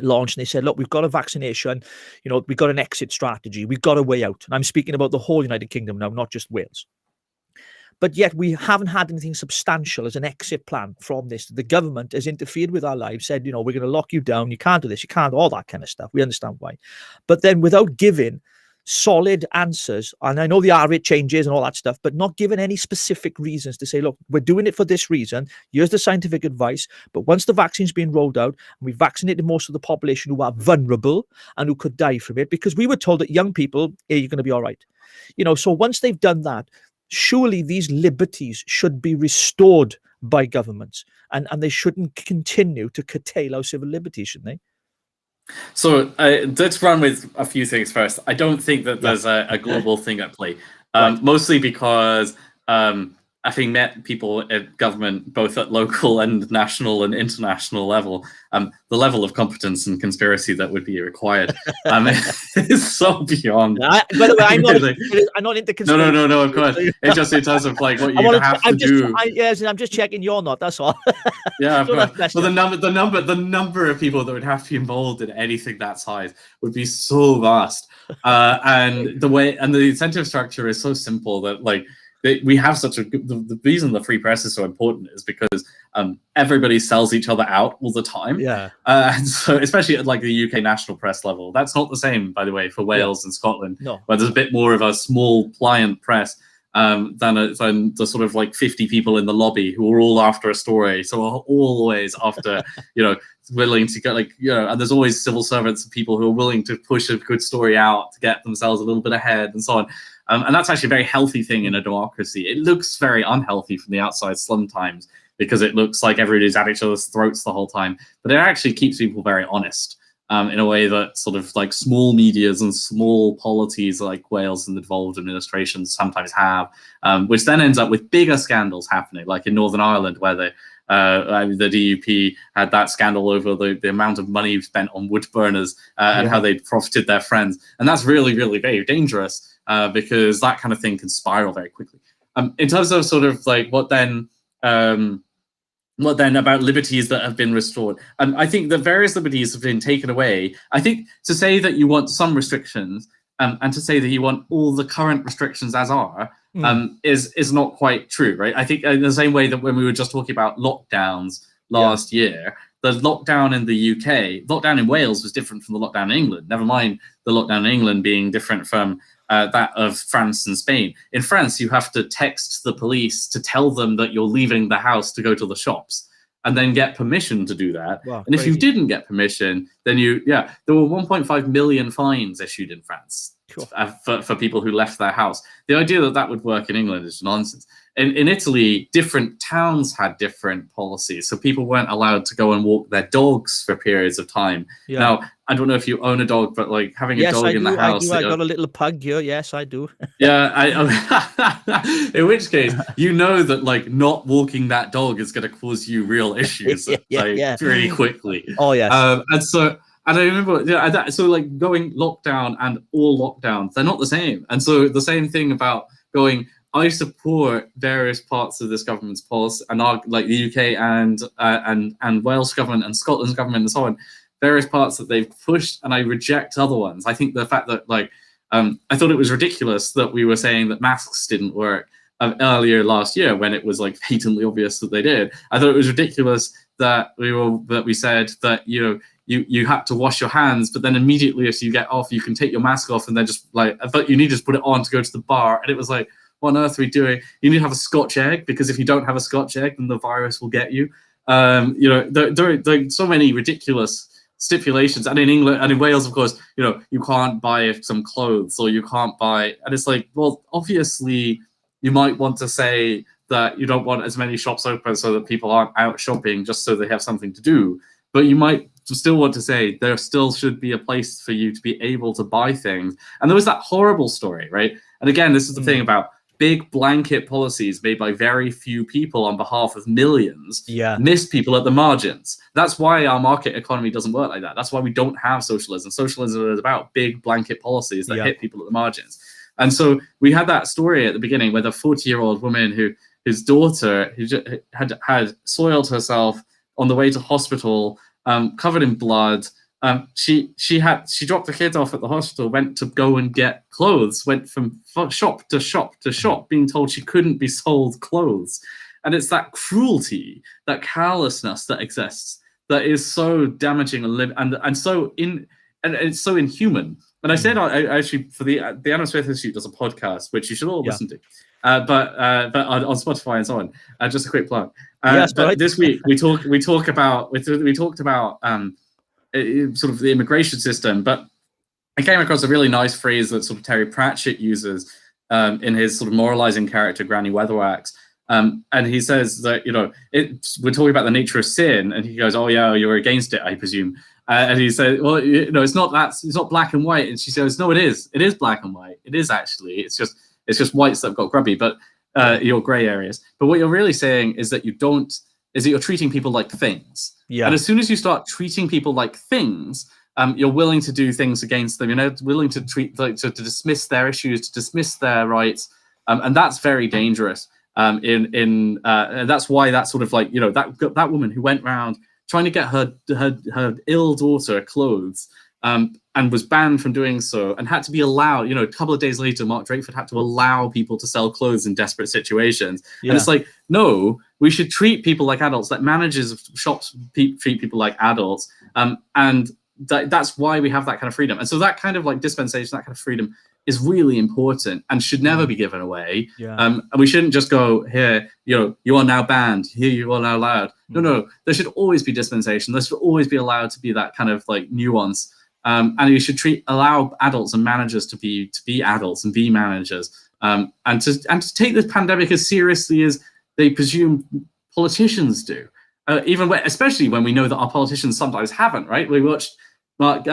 launched, and they said, look, we've got a vaccination, we've got an exit strategy, we've got a way out. And I'm speaking about the whole United Kingdom now, not just Wales. But yet we haven't had anything substantial as an exit plan from this. The government has interfered with our lives, said, we're going to lock you down, you can't do this, you can't, all that kind of stuff. We understand why. But then without giving solid answers. And I know the R rate changes and all that stuff, but not given any specific reasons to say, look, we're doing it for this reason. Here's the scientific advice. But once the vaccine's been rolled out, and we vaccinated most of the population who are vulnerable and who could die from it, because we were told that young people, hey, you're going to be all right. So once they've done that, surely these liberties should be restored by governments, and they shouldn't continue to curtail our civil liberties, shouldn't they? So let's run with a few things first. I don't think that there's a global thing at play, mostly because having met people at government, both at local and national and international level, the level of competence and conspiracy that would be required is so beyond. By the way, I'm not into conspiracy. No, of course. It's just in terms of like what you have to do. Yes, I'm just checking you're not. That's all. Yeah, of course. Well, the number of people that would have to be involved in anything that size would be so vast, and the incentive structure is so simple that like. We have such the reason the free press is so important is because everybody sells each other out all the time. Yeah. And so especially at like the UK national press level, that's not the same, by the way, for Wales and Scotland, where there's a bit more of a small pliant press than the sort of like 50 people in the lobby who are all after a story. So always after, willing to get and there's always civil servants and people who are willing to push a good story out to get themselves a little bit ahead and so on. And that's actually a very healthy thing in a democracy. It looks very unhealthy from the outside sometimes because it looks like everybody's at each other's throats the whole time. But it actually keeps people very honest in a way that sort of like small medias and small polities like Wales and the devolved administrations sometimes have, which then ends up with bigger scandals happening, like in Northern Ireland, where the DUP had that scandal over the amount of money spent on wood burners and how they profited their friends. And that's really, really very dangerous. Because that kind of thing can spiral very quickly. In terms of sort of like what then about liberties that have been restored? I think that various liberties have been taken away. I think to say that you want some restrictions and to say that you want all the current restrictions as are is not quite true, right? I think in the same way that when we were just talking about lockdowns last year, the lockdown in the UK, lockdown in Wales was different from the lockdown in England. Never mind the lockdown in England being different from that of France and Spain. In France, you have to text the police to tell them that you're leaving the house to go to the shops and then get permission to do that. Wow, and crazy. If you didn't get permission, then there were 1.5 million fines issued in France for people who left their house. The idea that that would work in England is nonsense. In Italy, different towns had different policies. So people weren't allowed to go and walk their dogs for periods of time. Yeah. Now, I don't know if you own a dog, but like having a dog in the house. I got a little pug here. Yes, I do. Yeah. In which case, that like not walking that dog is going to cause you real issues pretty quickly. Oh, yes. And I remember, so like going lockdown and all lockdowns, they're not the same. And so the same thing about going, I support various parts of this government's policy, and like the UK and Welsh government and Scotland's government and so on, various parts that they've pushed, and I reject other ones. I think the fact that I thought it was ridiculous that we were saying that masks didn't work earlier last year when it was like patently obvious that they did. I thought it was ridiculous that we said that you had to wash your hands, but then immediately as you get off, you can take your mask off and then just but you need to just put it on to go to the bar. And it was like, what on earth are we doing? You need to have a Scotch egg, because if you don't have a Scotch egg, then the virus will get you. There are so many ridiculous stipulations. And in England and in Wales, of course, you can't buy some clothes, or you can't buy. And it's like, well, obviously, you might want to say that you don't want as many shops open so that people aren't out shopping just so they have something to do. But you might still want to say there still should be a place for you to be able to buy things. And there was that horrible story, right? And again, this is the thing about big blanket policies made by very few people on behalf of millions miss people at the margins. That's why our market economy doesn't work like that. That's why we don't have socialism. Socialism is about big blanket policies that hit people at the margins. And so we had that story at the beginning with a 40-year-old woman whose daughter had soiled herself on the way to hospital, covered in blood. She dropped the kids off at the hospital, went to go and get clothes, went from shop to shop to shop, being told she couldn't be sold clothes. And it's that cruelty, that callousness that exists, that is so damaging and so and it's so inhuman. And I said, I actually, for the Adam Smith Institute does a podcast, which you should all listen to, but on Spotify and so on. Just a quick plug. Yes, but right. this week we talked about sort of the immigration system, but I came across a really nice phrase that sort of Terry Pratchett uses in his sort of moralizing character, Granny Weatherwax. And he says that, we're talking about the nature of sin, and he goes, "Oh yeah, you're against it, I presume." And he said, "Well, it's not black and white." And she says, "No, it is. It is black and white. It is actually. It's just whites that have got grubby, but your grey areas. But what you're really saying is that you're treating people like things. Yeah. And as soon as you start treating people like things, you're willing to do things against them. You're willing to to dismiss their issues, to dismiss their rights, and that's very dangerous. And that's why that sort of that woman who went around trying to get her ill daughter clothes, and was banned from doing so, and had to be allowed. A couple of days later, Mark Drakeford had to allow people to sell clothes in desperate situations. And it's like, no, we should treat people like adults. Like managers of shops treat people like adults, and that's why we have that kind of freedom. And so that kind of dispensation, that kind of freedom is really important and should never be given away. And we shouldn't just go, here, you are now banned, here you are now allowed. No, there should always be dispensation. There should always be allowed to be that kind of nuance. And we should allow adults and managers to be adults and be managers, and to take this pandemic as seriously as they presume politicians do. Especially when we know that our politicians sometimes haven't. Right? We watched Vaughan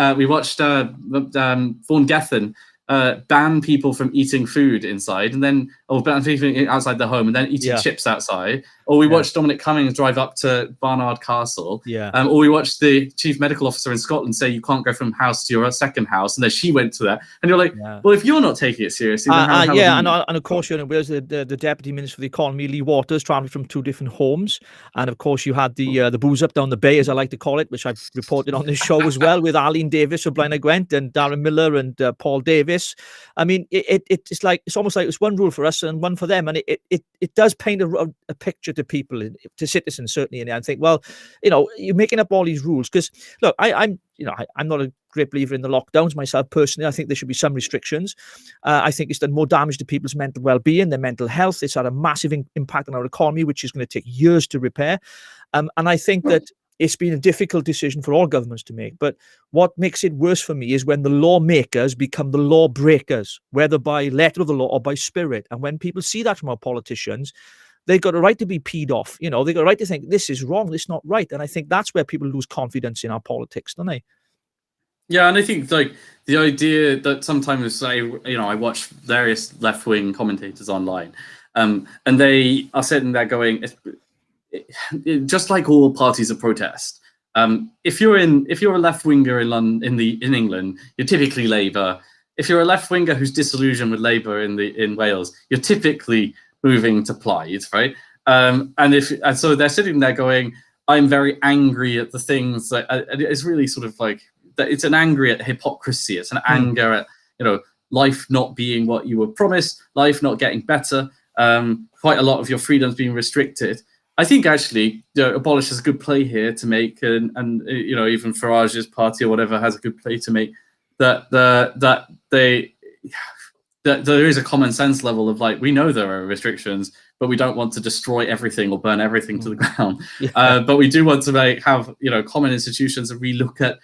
Gethin ban people from eating food inside, and then ban people outside their home, and then eating chips outside. Or we watched Dominic Cummings drive up to Barnard Castle. Or we watched the chief medical officer in Scotland say you can't go from house to your second house, and then she went to that. And you're like, well, if you're not taking it seriously, then how and of course, where's the Deputy Minister for the Economy, Lee Waters, travelling from 2 different homes, and of course you had the booze up down the bay, as I like to call it, which I've reported on this show as well, with Arlene Davis of Blaenau Gwent and Darren Miller and Paul Davis. I mean, it's almost like it's one rule for us and one for them, and it does paint a picture to people, to citizens certainly, and I think, well, you're making up all these rules because look, I'm not a great believer in the lockdowns myself personally. I think there should be some restrictions. I think it's done more damage to people's mental well-being, their mental health. It's had a massive impact on our economy, which is going to take years to repair. And I think that it's been a difficult decision for all governments to make. But what makes it worse for me is when the lawmakers become the lawbreakers, whether by letter of the law or by spirit. And when people see that from our politicians, they've got a right to be peed off. They've got a right to think this is wrong, this is not right. And I think that's where people lose confidence in our politics, don't they? Yeah, and I think the idea that sometimes I watch various left-wing commentators online, and they are sitting there going, just like all parties of protest, if you're a left-winger in England, you're typically Labour. If you're a left-winger who's disillusioned with Labour in Wales, you're typically moving to Plaid, right? And so they're sitting there going, I'm very angry at the things that it's really sort of like that. It's an angry at hypocrisy. It's an anger at life not being what you were promised, life not getting better, quite a lot of your freedoms being restricted. I think actually Abolish has a good play here to make, and even Farage's party or whatever has a good play to make, that there is a common sense level of we know there are restrictions, but we don't want to destroy everything or burn everything to the ground. But we do want to have common institutions and relook at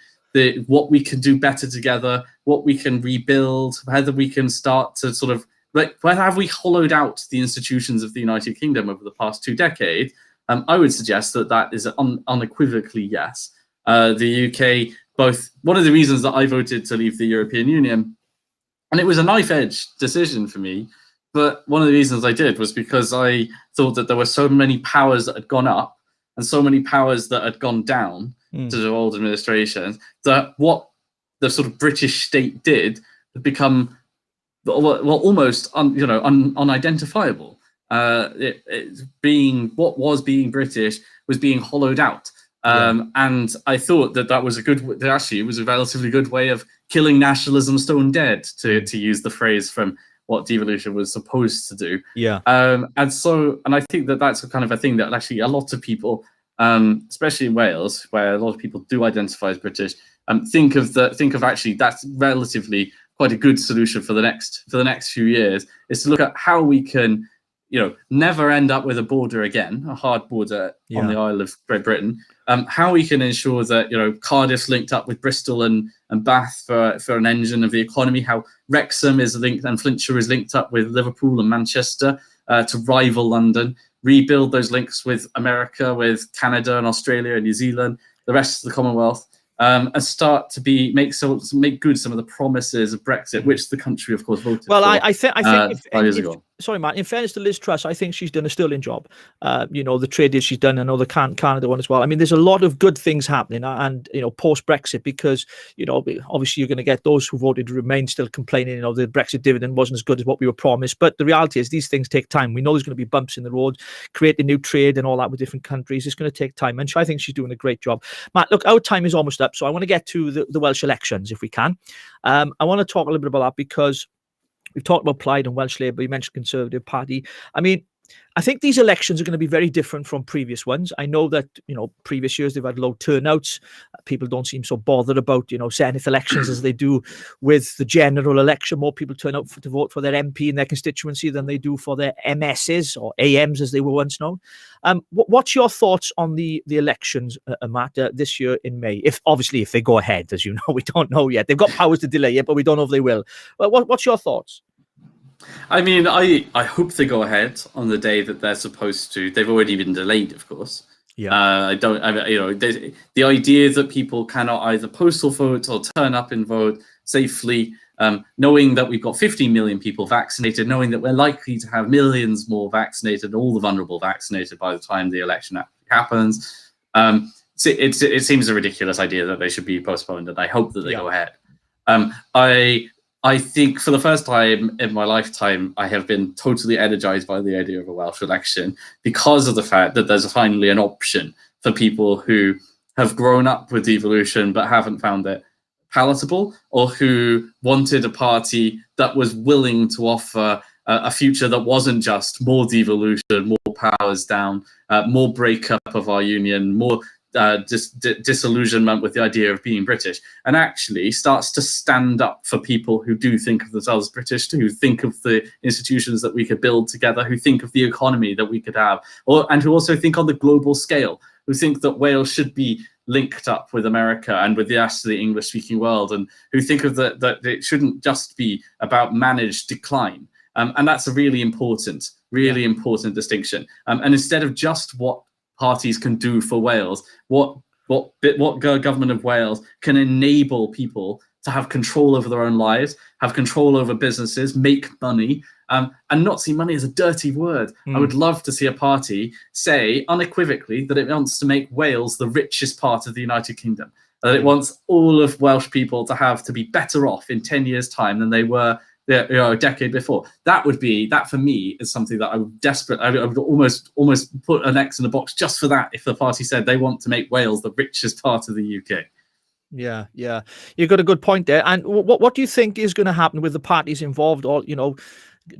what we can do better together, what we can rebuild, whether we can start to sort of whether have we hollowed out the institutions of the United Kingdom over the past 2 decades. I would suggest that is unequivocally yes. The UK, one of the reasons that I voted to leave the European Union, and it was a knife-edge decision for me, but one of the reasons I did was because I thought that there were so many powers that had gone up and so many powers that had gone down to the old administrations, that what the sort of British state did had become almost unidentifiable. What was being British was being hollowed out. And I thought that was it was a relatively good way of killing nationalism stone dead, to use the phrase from what devolution was supposed to do. And I think that's a kind of a thing that actually a lot of people, especially in Wales, where a lot of people do identify as British, think of actually that's relatively quite a good solution for the next few years, is to look at how we can, never end up with a border again, a hard border on the Isle of Great Britain. How we can ensure that Cardiff's linked up with Bristol and Bath for an engine of the economy. How Wrexham is linked and Flintshire is linked up with Liverpool and Manchester to rival London. Rebuild those links with America, with Canada and Australia and New Zealand, the rest of the Commonwealth. And start to make good some of the promises of Brexit, which the country, of course, voted for. I think 5 years ago. Sorry, Matt. In fairness to Liz Truss, I think she's done a sterling job. The trade deal she's done, and the Canada one as well. I mean, there's a lot of good things happening, and post Brexit, because obviously you're going to get those who voted to remain still complaining. The Brexit dividend wasn't as good as what we were promised. But the reality is, these things take time. We know there's going to be bumps in the road, creating new trade and all that with different countries. It's going to take time, and I think she's doing a great job. Matt, look, our time is almost up, so I want to get to the Welsh elections if we can. I want to talk a little bit about that, because we've talked about Plaid and Welsh Labour. You mentioned Conservative Party. I mean, I think these elections are going to be very different from previous ones. I know that, previous years they've had low turnouts. People don't seem so bothered about, Senate elections as they do with the general election. More people turn out to vote for their MP in their constituency than they do for their MSs, or AMs as they were once known. What's your thoughts on the elections, Matt, this year in May? If they go ahead, as you know, we don't know yet. They've got powers to delay it, but we don't know if they will. What's your thoughts? I mean, I hope they go ahead on the day that they're supposed to. They've already been delayed, of course. Yeah. The idea that people cannot either postal vote or turn up and vote safely, knowing that we've got 50 million people vaccinated, knowing that we're likely to have millions more vaccinated, all the vulnerable vaccinated by the time the election happens. It seems a ridiculous idea that they should be postponed, and I hope that they go ahead. I think for the first time in my lifetime, I have been totally energized by the idea of a Welsh election, because of the fact that there's finally an option for people who have grown up with devolution but haven't found it palatable, or who wanted a party that was willing to offer a future that wasn't just more devolution, more powers down, more breakup of our union, more disillusionment with the idea of being British, and actually starts to stand up for people who do think of themselves as British, who think of the institutions that we could build together, who think of the economy that we could have, and who also think on the global scale, who think that Wales should be linked up with America and with the rest of the English-speaking world, and who think of that it shouldn't just be about managed decline. And that's a really important distinction. And instead of just what parties can do for Wales, what Government of Wales can enable people to have control over their own lives, have control over businesses, make money, and not see money as a dirty word. I would love to see a party say unequivocally that it wants to make Wales the richest part of the United Kingdom, that it wants all of Welsh people to be better off in 10 years' time than they were a decade before. That for me is something that I would almost put an X in the box just for that, if the party said they want to make Wales the richest part of the UK. Yeah, you've got a good point there. And what do you think is going to happen with the parties involved, or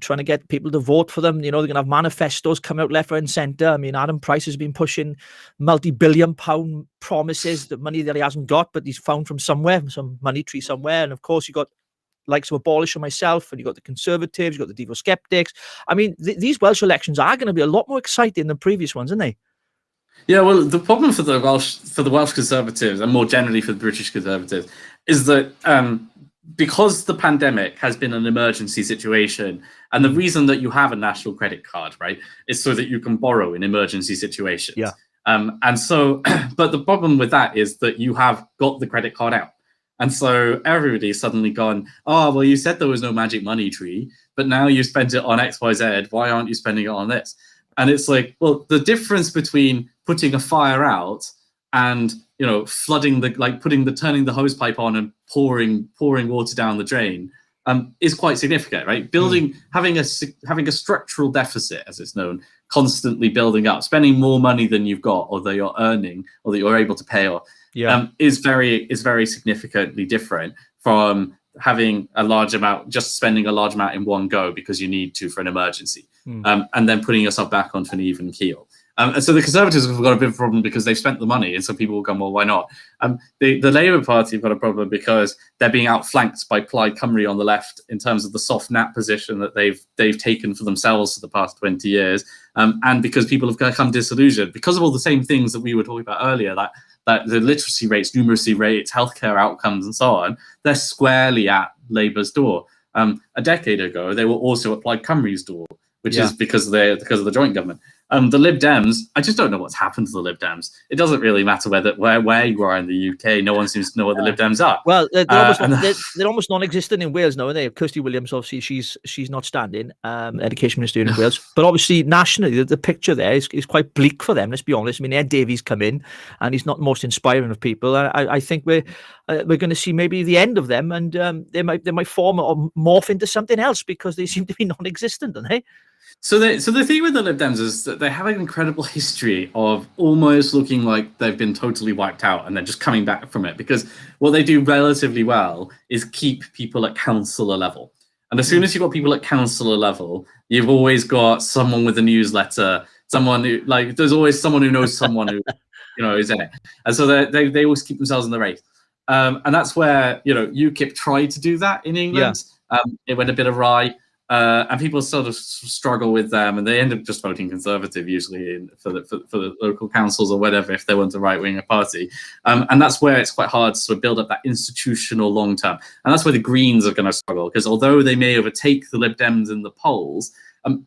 trying to get people to vote for them? They're going to have manifestos come out left, right, and centre. I mean, Adam Price has been pushing multi-billion-pound promises, the money that he hasn't got, but he's found from somewhere, some money tree somewhere. And of course, you've got likes of Abolish and myself, and you've got the Conservatives, you've got the Devo Skeptics. I mean, these Welsh elections are going to be a lot more exciting than previous ones, aren't they? Yeah, well, the problem for the Welsh Conservatives, and more generally for the British Conservatives, is that because the pandemic has been an emergency situation, and the reason that you have a national credit card, right, is so that you can borrow in emergency situations. Yeah. And so, but the problem with that is that you have got the credit card out. And so everybody's suddenly gone, oh, well, you said there was no magic money tree, but now you spent it on X, Y, Z. Why aren't you spending it on this? And it's like, well, the difference between putting a fire out and, flooding turning the hose pipe on and pouring water down the drain is quite significant, right? Having a structural deficit, as it's known, constantly building up, spending more money than you've got, or that you're earning, or that you're able to pay, or is very significantly different from having a large amount, just spending a large amount in one go because you need to for an emergency, and then putting yourself back onto an even keel. And so the Conservatives have got a bit of a problem because they've spent the money, and so people will go, well, why not? The Labour Party have got a problem because they're being outflanked by Plaid Cymru on the left in terms of the soft nap position that they've taken for themselves for the past 20 years, and because people have become disillusioned because of all the same things that we were talking about earlier, that the literacy rates, numeracy rates, healthcare outcomes, and so on, they're squarely at Labour's door. A decade ago, they were also at Plaid Cymru's door, which is because of the joint government. The Lib Dems, I just don't know what's happened to the Lib Dems. It doesn't really matter where you are in the UK. No one seems to know what the Lib Dems are. Well, they're almost non-existent in Wales now, aren't they? Kirsty Williams, obviously, she's not standing, Education Minister in Wales. But obviously, nationally, the picture there is quite bleak for them. Let's be honest. I mean, Ed Davies come in, and he's not the most inspiring of people. I think we're going to see maybe the end of them, and they might form or morph into something else because they seem to be non-existent, don't they? So the thing with the Lib Dems is that they have an incredible history of almost looking like they've been totally wiped out and they're just coming back from it, because what they do relatively well is keep people at councillor level. And as soon as you've got people at councillor level, you've always got someone with a newsletter, someone who, like, there's always someone who knows someone who, is in it. And so they always keep themselves in the race. And that's where, UKIP tried to do that in England. Yeah. It went a bit awry. And people sort of struggle with them, and they end up just voting Conservative usually for the local councils or whatever if they want a right-wing party. And that's where it's quite hard to sort of build up that institutional long-term. And that's where the Greens are going to struggle, because although they may overtake the Lib Dems in the polls,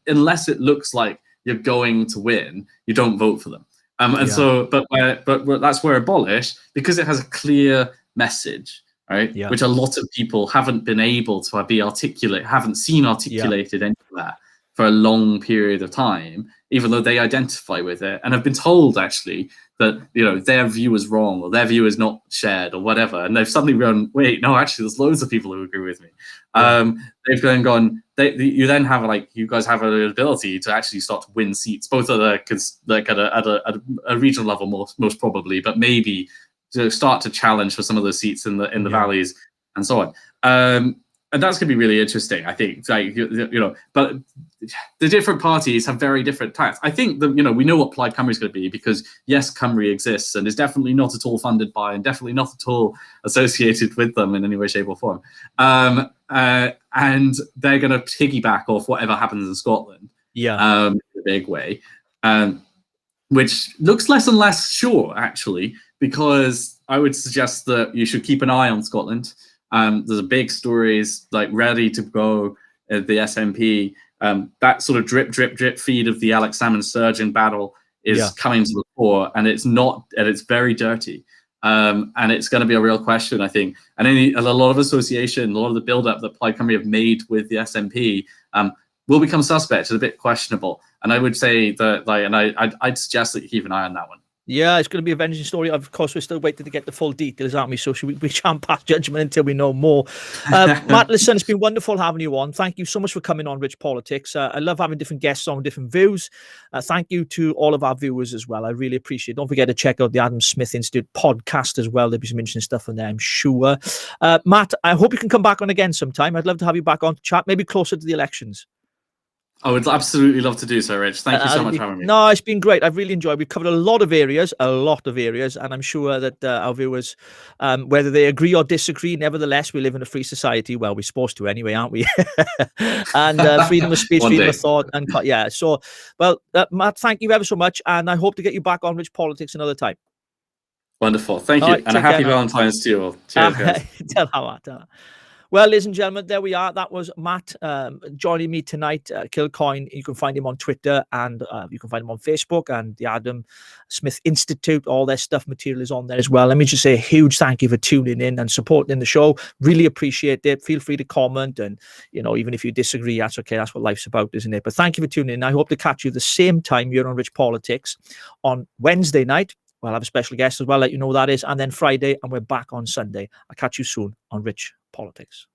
unless it looks like you're going to win, you don't vote for them. But that's where Abolish, because it has a clear message, right? Yeah. Which a lot of people haven't been able to be haven't seen articulated anywhere for a long period of time, even though they identify with it and have been told actually that, their view is wrong or their view is not shared or whatever. And they've suddenly gone, wait, no, actually there's loads of people who agree with me. Yeah. They've then gone, you then have you guys have an ability to actually start to win seats, both at a regional level most probably, but maybe to start to challenge for some of those seats in the valleys and so on. And that's going to be really interesting, I think. But the different parties have very different types. I think that, we know what Plaid Cymru is going to be, because yes, Cymru exists and is definitely not at all funded by and definitely not at all associated with them in any way, shape or form. And they're going to piggyback off whatever happens in Scotland. Yeah. In a big way. Which looks less and less sure, actually, because I would suggest that you should keep an eye on Scotland. There's a big stories ready to go at the SNP. That sort of drip feed of the Alex Salmond Sturgeon battle is coming to the fore, and it's very dirty. And it's going to be a real question, I think. And a lot of association, a lot of the build-up that Plaid Cymru have made with the SNP will become suspect. It's a bit questionable. And I would say that, I'd suggest that you keep an eye on that one. Yeah, it's going to be a vengeance story. Of course, we're still waiting to get the full details, aren't we? So we can't pass judgment until we know more. Matt, listen, it's been wonderful having you on. Thank you so much for coming on Rich Politics. I love having different guests on different views. Thank you to all of our viewers as well. I really appreciate it. Don't forget to check out the Adam Smith Institute podcast as well. There'll be some interesting stuff in there, I'm sure. Matt, I hope you can come back on again sometime. I'd love to have you back on to chat, maybe closer to the elections. I would absolutely love to do so, Rich. Thank you so much for having me. No, it's been great. I've really enjoyed. We've covered a lot of areas, and I'm sure that our viewers, whether they agree or disagree, nevertheless, we live in a free society. Well, we're supposed to anyway, aren't we? And freedom of speech, freedom of thought, and yeah. So, well, Matt, thank you ever so much, and I hope to get you back on Rich Politics another time. Wonderful. Thank you, and a happy Valentine's to you all. Cheers, guys. Well, ladies and gentlemen, there we are. That was Matt joining me tonight, Kilcoyne. You can find him on Twitter, and you can find him on Facebook, and the Adam Smith Institute. All their stuff material is on there as well. Let me just say a huge thank you for tuning in and supporting the show. Really appreciate it. Feel free to comment, and even if you disagree, that's okay. That's what life's about, isn't it? But thank you for tuning in. I hope to catch you the same time here on Rich Politics on Wednesday night. We'll have a special guest as well, let you know who that is. And then Friday, and we're back on Sunday. I'll catch you soon on Rich Politics.